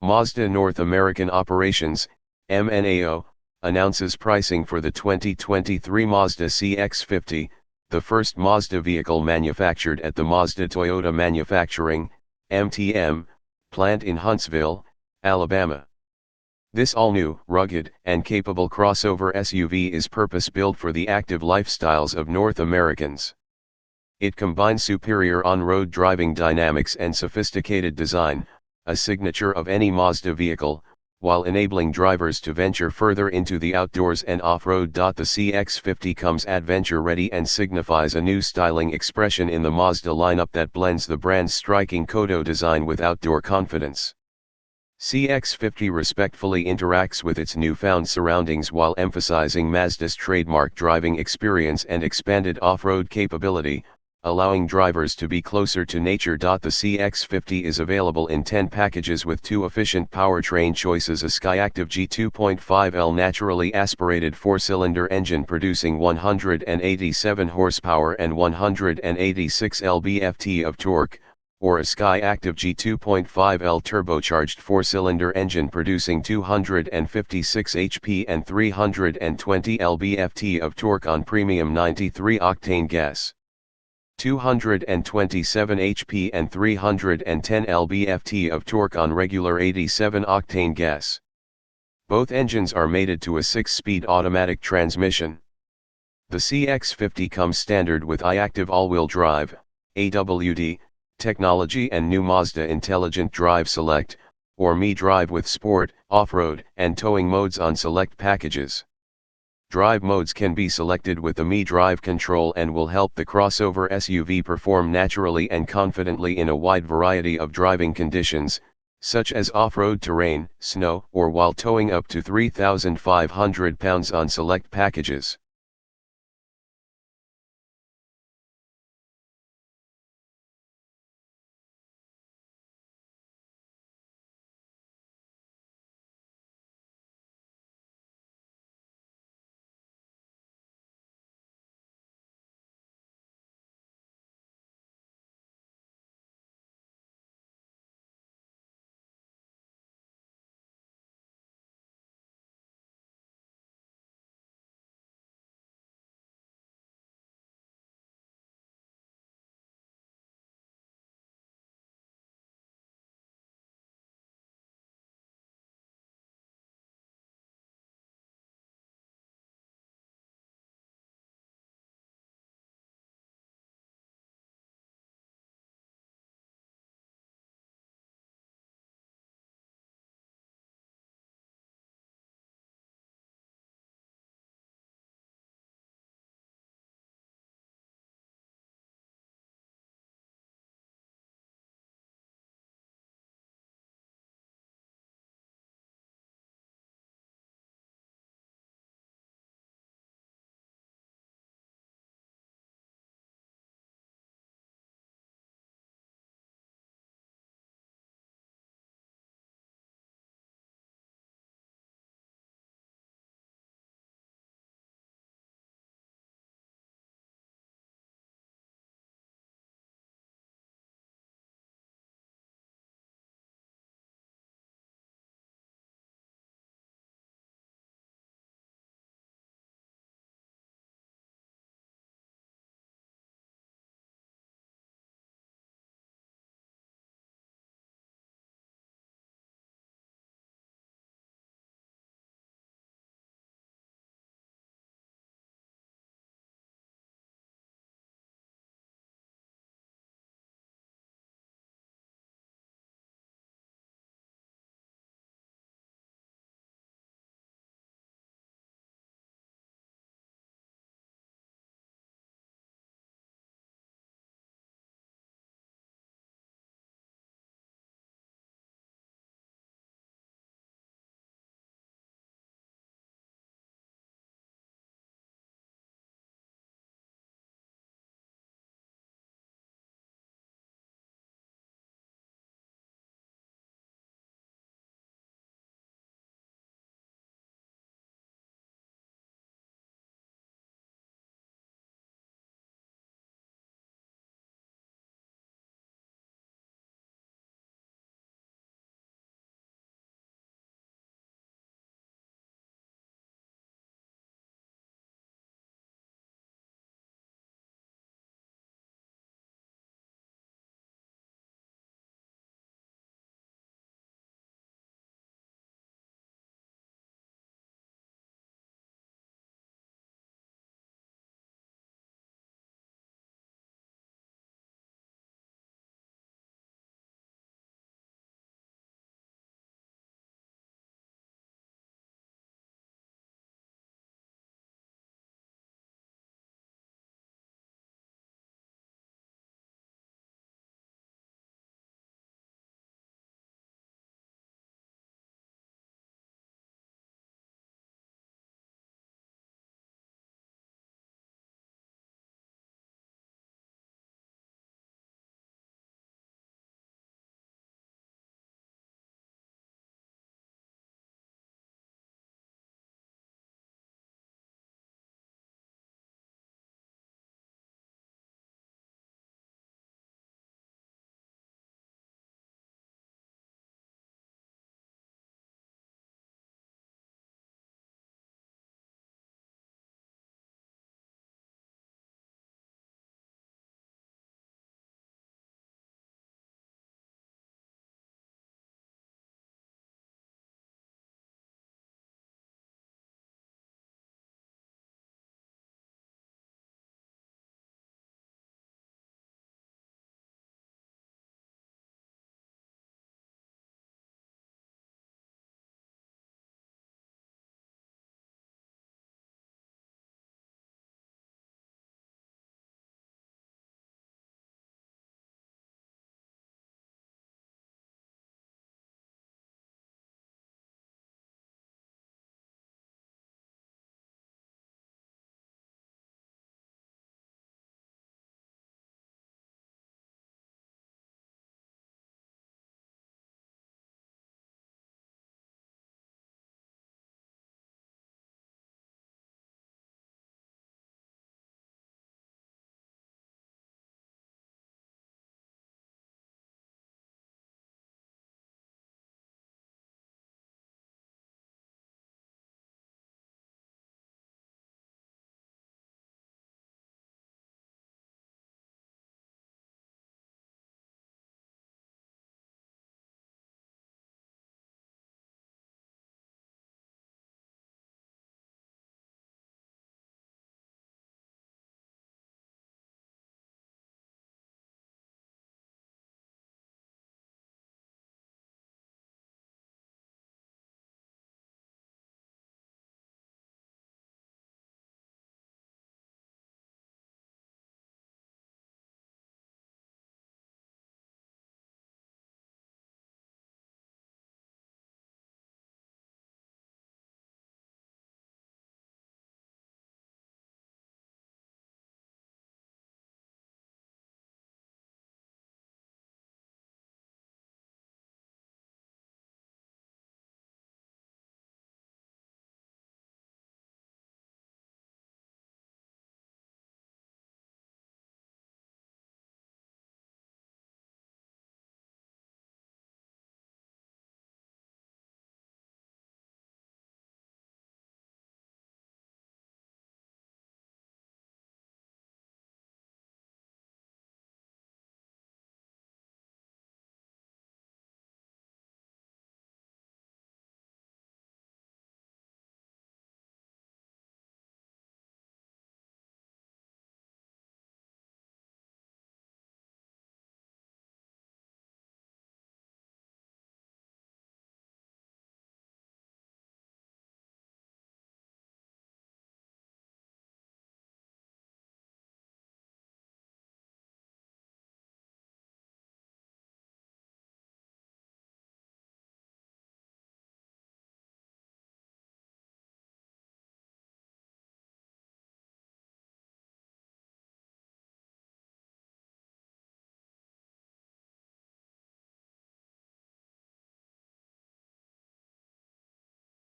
Mazda North American Operations, MNAO, announces pricing for the 2023 Mazda CX-50, the first Mazda vehicle manufactured at the Mazda Toyota Manufacturing, MTM, plant in Huntsville, Alabama. This all-new, rugged, and capable crossover SUV is purpose-built for the active lifestyles of North Americans. It combines superior on-road driving dynamics and sophisticated design, a signature of any Mazda vehicle, while enabling drivers to venture further into the outdoors and off-road. The CX-50 comes adventure-ready and signifies a new styling expression in the Mazda lineup that blends the brand's striking Kodo design with outdoor confidence. CX-50 respectfully interacts with its newfound surroundings while emphasizing Mazda's trademark driving experience and expanded off-road capability, allowing drivers to be closer to nature. The CX-50 is available in 10 packages with 2 efficient powertrain choices: a Skyactiv-G 2.5L naturally aspirated 4-cylinder engine producing 187 horsepower and 186 lb-ft of torque, or a Skyactiv-G 2.5L turbocharged 4-cylinder engine producing 256 HP and 320 lb-ft of torque on premium 93 octane gas. 227 HP and 310 lb-ft of torque on regular 87 octane gas. Both engines are mated to a 6-speed automatic transmission. The CX-50 comes standard with i-Activ all-wheel drive, AWD, technology and new Mazda Intelligent Drive Select, or Mi Drive with sport, off-road, and towing modes on select packages. Drive modes can be selected with the Mi Drive control and will help the crossover SUV perform naturally and confidently in a wide variety of driving conditions, such as off-road terrain, snow, or while towing up to 3,500 pounds on select packages.